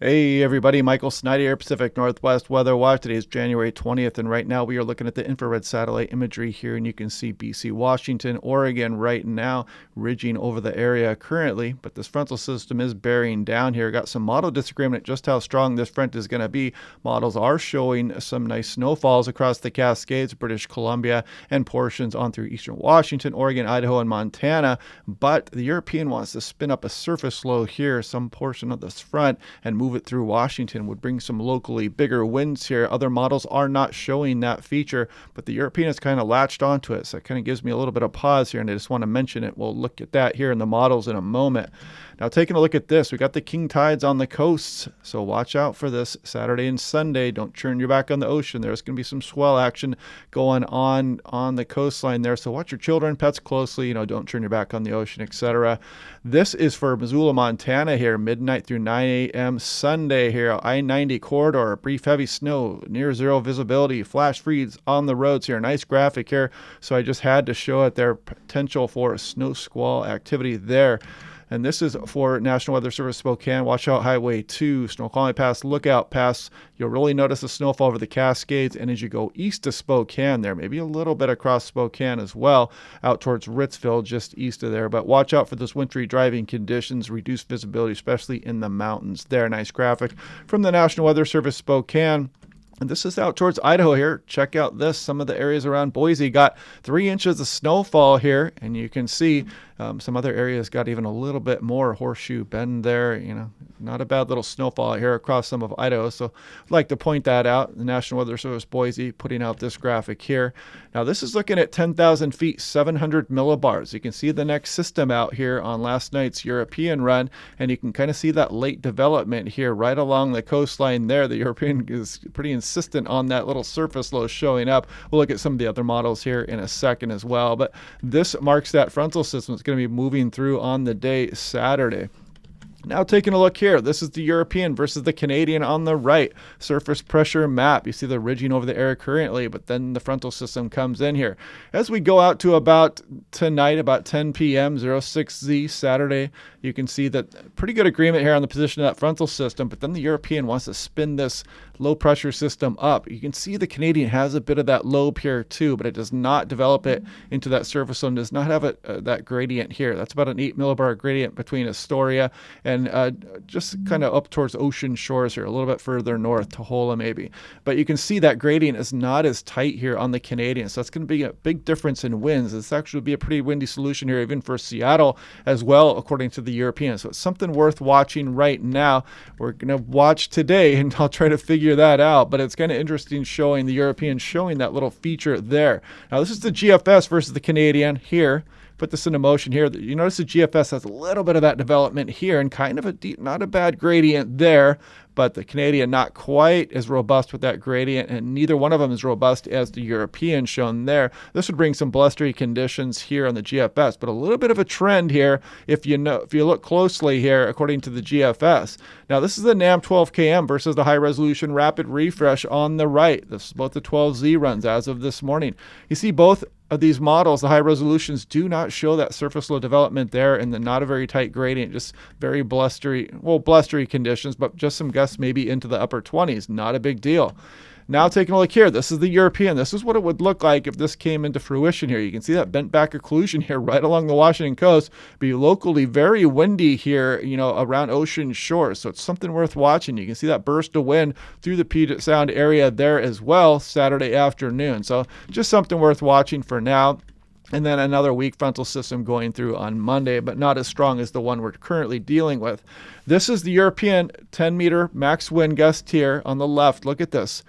Hey everybody, Michael Snyder here, Pacific Northwest Weather Watch. Today is January 20th, and right now we are looking at the infrared satellite imagery here, and you can see BC, Washington, Oregon right now ridging over the area currently, but this frontal system is bearing down here. Got some model disagreement just how strong this front is going to be. Models are showing some nice snowfalls across the Cascades, British Columbia, and portions on through eastern Washington, Oregon, Idaho, and Montana, but the European wants to spin up a surface low here, some portion of this front, and move it through Washington would bring some locally bigger winds here. Other models are not showing that feature, but the European has kind of latched onto it. So it kind of gives me a little bit of pause here, and I just want to mention it. We'll look at that here in the models in a moment. Now, taking a look at this, we got the king tides on the coasts, so watch out for this Saturday and Sunday. Don't turn your back on the ocean. There's going to be some swell action going on the coastline there, so watch your children, pets closely. Don't turn your back on the ocean, etc. This is for Missoula, Montana here, midnight through 9 a.m. Sunday here. I-90 corridor, brief heavy snow, near zero visibility, flash freeze on the roads here. Nice graphic here, so I just had to show it there. Potential for snow squall activity there. And this is for National Weather Service Spokane. Watch out Highway 2, Snoqualmie Pass, Lookout Pass. You'll really notice the snowfall over the Cascades. And as you go east to Spokane there, maybe a little bit across Spokane as well, out towards Ritzville, just east of there. But watch out for those wintry driving conditions, reduced visibility, especially in the mountains there. Nice graphic from the National Weather Service Spokane. And this is out towards Idaho here. Check out this. Some of the areas around Boise got 3 inches of snowfall here. And you can see some other areas got even a little bit more. Horseshoe Bend there. Not a bad little snowfall here across some of Idaho. So I'd like to point that out. The National Weather Service Boise putting out this graphic here. Now this is looking at 10,000 feet, 700 millibars. You can see the next system out here on last night's European run. And you can kind of see that late development here right along the coastline there. The European is pretty insistent on that little surface low showing up. We'll look at some of the other models here in a second as well. But this marks that frontal system. It's going to be moving through on the day Saturday. Now taking a look here, this is the European versus the Canadian on the right. Surface pressure map. You see the ridging over the area currently, but then the frontal system comes in here. As we go out to about tonight, about 10 p.m., 06Z Saturday, you can see that pretty good agreement here on the position of that frontal system, but then the European wants to spin this low pressure system up. You can see the Canadian has a bit of that lobe here too, but it does not develop it into that surface zone, does not have that gradient here. That's about an 8 millibar gradient between Astoria and just kind of up towards ocean shores here, a little bit further north, Tohola maybe. But you can see that gradient is not as tight here on the Canadian, so that's going to be a big difference in winds. It's actually be a pretty windy solution here, even for Seattle as well, according to the European. So it's something worth watching right now. We're going to watch today, and I'll try to figure that out, but it's kind of interesting showing the European showing that little feature there. Now this is the GFS versus the Canadian here. Put this into motion here. You notice the GFS has a little bit of that development here and kind of a deep, not a bad gradient there, but the Canadian not quite as robust with that gradient, and neither one of them is robust as the European shown there. This would bring some blustery conditions here on the GFS, but a little bit of a trend here if you look closely here according to the GFS. Now this is the NAM 12KM versus the high resolution rapid refresh on the right. This is both the 12Z runs as of this morning. You see both of these models, the high resolutions, do not show that surface low development there, and not a very tight gradient, just very blustery conditions, but just some gusts maybe into the upper 20s. Not a big deal. Now taking a look here, this is the European. This is what it would look like if this came into fruition here. You can see that bent back occlusion here right along the Washington coast. Be locally very windy here, around ocean shores. So it's something worth watching. You can see that burst of wind through the Puget Sound area there as well Saturday afternoon. So just something worth watching for now. And then another weak frontal system going through on Monday, but not as strong as the one we're currently dealing with. This is the European 10-meter max wind gust here on the left. Look at this.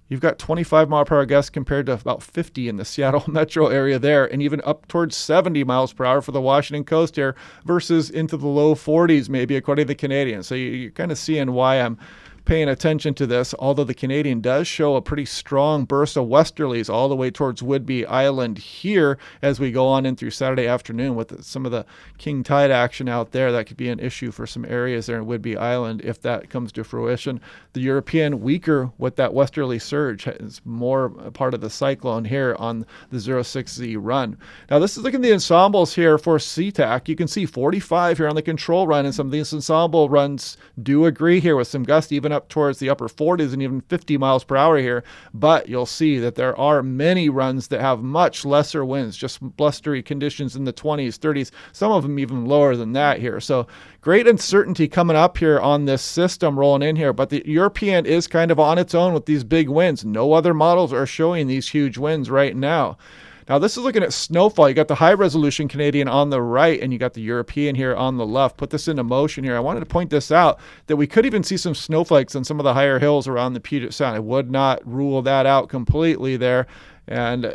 You've got 25 mile per hour gusts compared to about 50 in the Seattle metro area there, and even up towards 70 miles per hour for the Washington coast here versus into the low 40s maybe according to the Canadians. So you're kind of seeing why I'm paying attention to this, although the Canadian does show a pretty strong burst of westerlies all the way towards Whidbey Island here as we go on in through Saturday afternoon with some of the king tide action out there. That could be an issue for some areas there in Whidbey Island if that comes to fruition. The European weaker with that westerly surge is more a part of the cyclone here on the 06Z run. Now this is looking at the ensembles here for SeaTac. You can see 45 here on the control run, and some of these ensemble runs do agree here with some gusts even up towards the upper 40s and even 50 miles per hour here. But you'll see that there are many runs that have much lesser winds, just blustery conditions in the 20s, 30s, some of them even lower than that here. So great uncertainty coming up here on this system rolling in here, but the European is kind of on its own with these big winds. No other models are showing these huge winds right now. Now, this is looking at snowfall. You got the high-resolution Canadian on the right, and you got the European here on the left. Put this into motion here. I wanted to point this out, that we could even see some snowflakes on some of the higher hills around the Puget Sound. I would not rule that out completely there. And,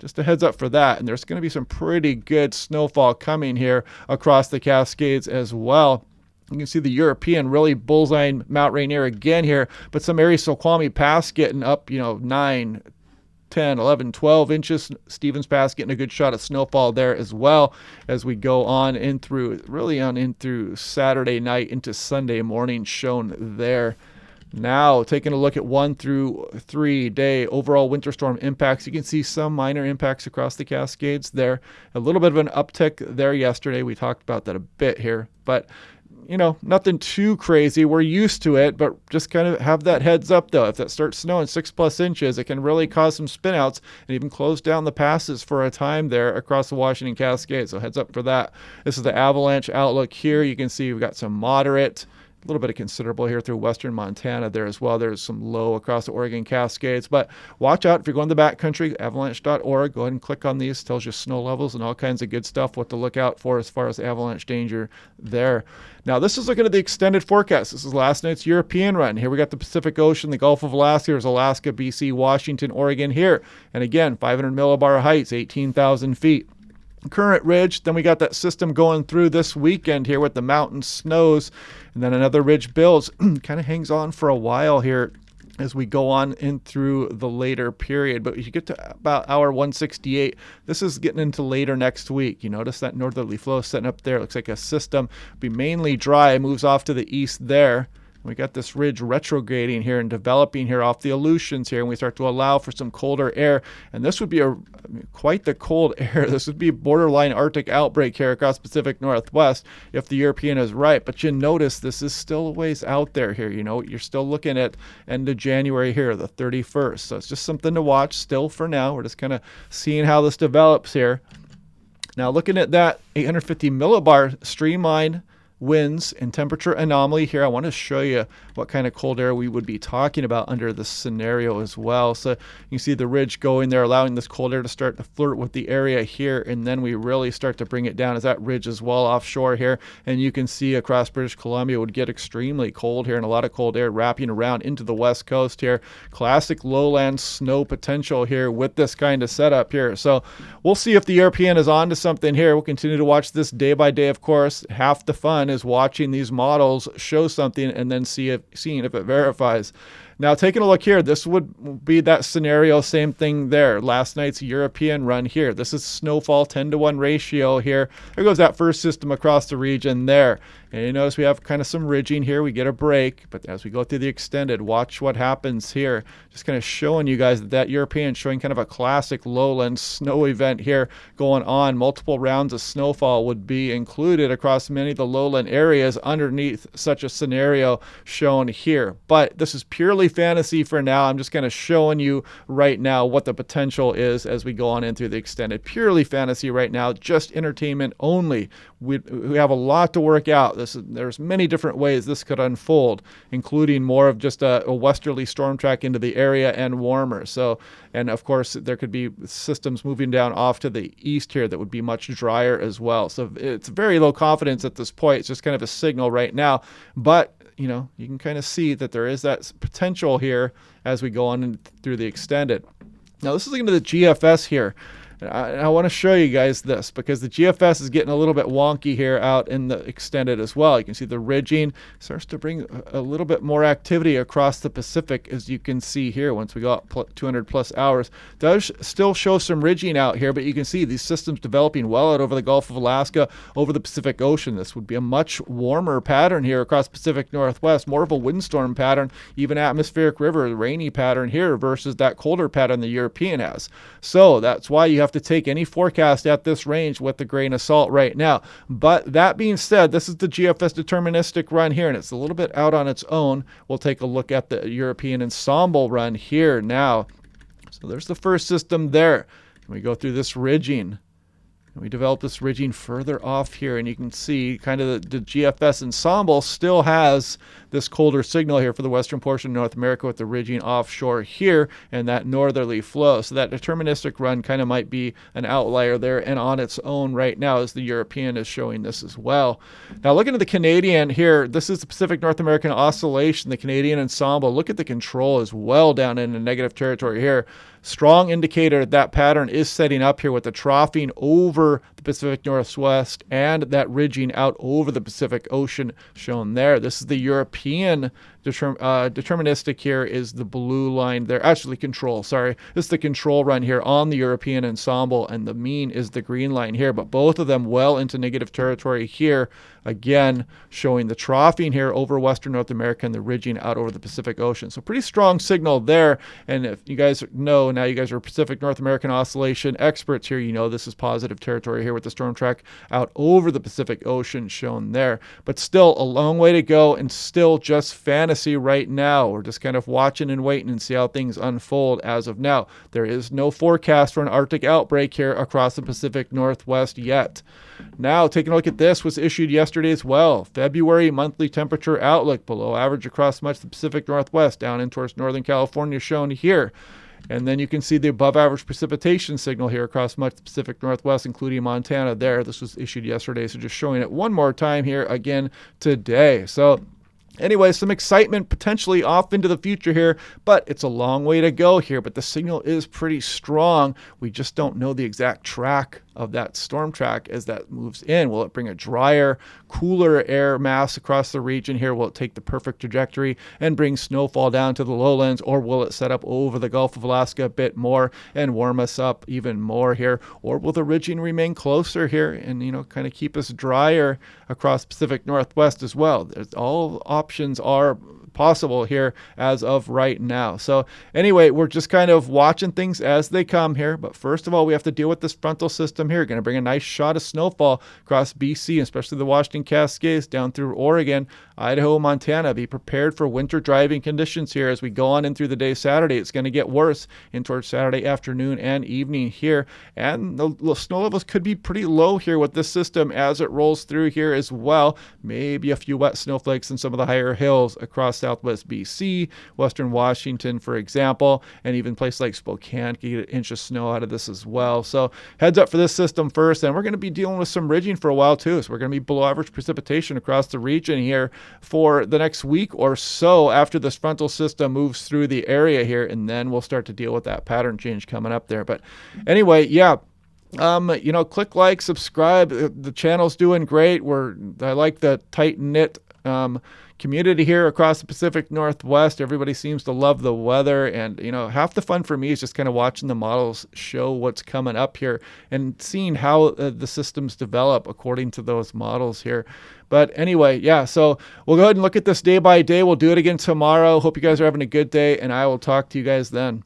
just a heads up for that. And there's going to be some pretty good snowfall coming here across the Cascades as well. You can see the European really bullseyeing Mount Rainier again here, but some areas, Snoqualmie Pass getting up, 9, 10, 11, 12 inches. Stevens Pass getting a good shot of snowfall there as well as we go on in through Saturday night into Sunday morning shown there. Now, taking a look at 1 through 3 day overall winter storm impacts, you can see some minor impacts across the Cascades there. A little bit of an uptick there yesterday. We talked about that a bit here, but nothing too crazy. We're used to it, but just kind of have that heads up though. If that starts snowing 6+ inches, it can really cause some spinouts and even close down the passes for a time there across the Washington Cascade. So heads up for that. This is the avalanche outlook here. You can see we've got some moderate, a little bit of considerable here through western Montana there as well. There's some low across the Oregon Cascades, but watch out if you're going to the backcountry, avalanche.org. Go ahead and click on these. Tells you snow levels and all kinds of good stuff, what to look out for as far as avalanche danger there. Now, this is looking at the extended forecast. This is last night's European run. Here we got the Pacific Ocean, the Gulf of Alaska. There's Alaska, BC, Washington, Oregon here. And again, 500 millibar heights, 18,000 feet. Current ridge, then we got that system going through this weekend here with the mountain snows, and then another ridge builds. Kind of hangs on for a while here as we go on in through the later period. But if you get to about hour 168, this is getting into later next week. You notice that northerly flow setting up there. It looks like a system be mainly dry, moves off to the east there. We got this ridge retrograding here and developing here off the Aleutians here, and we start to allow for some colder air. And this would be quite the cold air. This would be a borderline Arctic outbreak here across Pacific Northwest if the European is right. But you notice this is still a ways out there here. You're still looking at end of January here, the 31st. So it's just something to watch still for now. We're just kind of seeing how this develops here. Now looking at that 850 millibar streamline winds and temperature anomaly here, I want to show you what kind of cold air we would be talking about under this scenario as well. So you see the ridge going there, allowing this cold air to start to flirt with the area here, and then we really start to bring it down as that ridge is well offshore here. And you can see across British Columbia would get extremely cold here, and a lot of cold air wrapping around into the west coast here. Classic lowland snow potential here with this kind of setup here. So we'll see if the European is on to something here. We'll continue to watch this day by day, of course. Half the fun is watching these models show something and then seeing if it verifies. Now, taking a look here, this would be that scenario, same thing there. Last night's European run here. This is snowfall 10-to-1 ratio here. There goes that first system across the region there. And you notice we have kind of some ridging here. We get a break, but as we go through the extended, watch what happens here. Just kind of showing you guys that European showing kind of a classic lowland snow event here going on. Multiple rounds of snowfall would be included across many of the lowland areas underneath such a scenario shown here. But this is purely fantasy for now. I'm just kind of showing you right now what the potential is as we go on in through the extended. Purely fantasy right now, just entertainment only. We have a lot to work out. There's many different ways this could unfold, including more of just a westerly storm track into the area and warmer. So, and of course, there could be systems moving down off to the east here that would be much drier as well. So it's very low confidence at this point. It's just kind of a signal right now. But you can kind of see that there is that potential here as we go on through the extended. Now, this is looking at the GFS here. I want to show you guys this because the GFS is getting a little bit wonky here out in the extended as well. You can see the ridging starts to bring a little bit more activity across the Pacific, as you can see here. Once we go up 200 plus hours, does still show some ridging out here, but you can see these systems developing well out over the Gulf of Alaska, over the Pacific Ocean. This would be a much warmer pattern here across Pacific Northwest, more of a windstorm pattern, even atmospheric river, rainy pattern here versus that colder pattern the European has. So that's why you have to take any forecast at this range with a grain of salt right now. But that being said, this is the GFS deterministic run here, and it's a little bit out on its own. We'll take a look at the European ensemble run here now. So there's the first system there. We go through this ridging. We develop this ridging further off here, and you can see kind of the GFS ensemble still has this colder signal here for the western portion of North America with the ridging offshore here and that northerly flow. So that deterministic run kind of might be an outlier there and on its own right now, as the European is showing this as well. Now looking at the Canadian here, this is the Pacific North American Oscillation, the Canadian ensemble. Look at the control as well down in the negative territory here. Strong indicator that pattern is setting up here with the troughing over the Pacific Northwest and that ridging out over the Pacific Ocean shown there. This is the European deterministic here is the blue line there. Actually, control, sorry. This is the control run here on the European ensemble, and the mean is the green line here. But both of them well into negative territory here. Again, showing the troughing here over Western North America and the ridging out over the Pacific Ocean. So pretty strong signal there. And if you guys know, now you guys are Pacific North American Oscillation experts here, you know this is positive territory here with the storm track out over the Pacific Ocean shown there. But still a long way to go and still just fantasy right now. We're just kind of watching and waiting and see how things unfold as of now. There is no forecast for an Arctic outbreak here across the Pacific Northwest yet. Now, taking a look at this, was issued yesterday as well. February monthly temperature outlook, below average across much of the Pacific Northwest, down in towards Northern California shown here. And then you can see the above average precipitation signal here across much of the Pacific Northwest, including Montana there. This was issued yesterday, so just showing it one more time here again today. So anyway, some excitement potentially off into the future here, but it's a long way to go here. But the signal is pretty strong. We just don't know the exact track of that storm track as that moves in. Will it bring a drier, cooler air mass across the region here? Will it take the perfect trajectory and bring snowfall down to the lowlands, or will it set up over the Gulf of Alaska a bit more and warm us up even more here? Or will the ridging remain closer here and, kind of keep us drier across Pacific Northwest as well? All options are possible here as of right now. So anyway, we're just kind of watching things as they come here. But first of all, we have to deal with this frontal system here. Going to bring a nice shot of snowfall across BC, especially the Washington Cascades down through Oregon, Idaho, Montana. Be prepared for winter driving conditions here as we go on in through the day Saturday. It's going to get worse in towards Saturday afternoon and evening here. And the snow levels could be pretty low here with this system as it rolls through here as well. Maybe a few wet snowflakes in some of the higher hills across southwest BC, western Washington, for example, and even places like Spokane can get an inch of snow out of this as well. So heads up for this system first, and we're going to be dealing with some ridging for a while too. So we're going to be below average precipitation across the region here for the next week or so after this frontal system moves through the area here, and then we'll start to deal with that pattern change coming up there. But anyway, yeah. Click like, subscribe. The channel's doing great. I like the tight-knit community here across the Pacific Northwest. Everybody seems to love the weather, and half the fun for me is just kind of watching the models show what's coming up here and seeing how the systems develop according to those models here. But anyway, yeah, so we'll go ahead and look at this day by day. We'll do it again tomorrow. Hope you guys are having a good day, and I will talk to you guys then.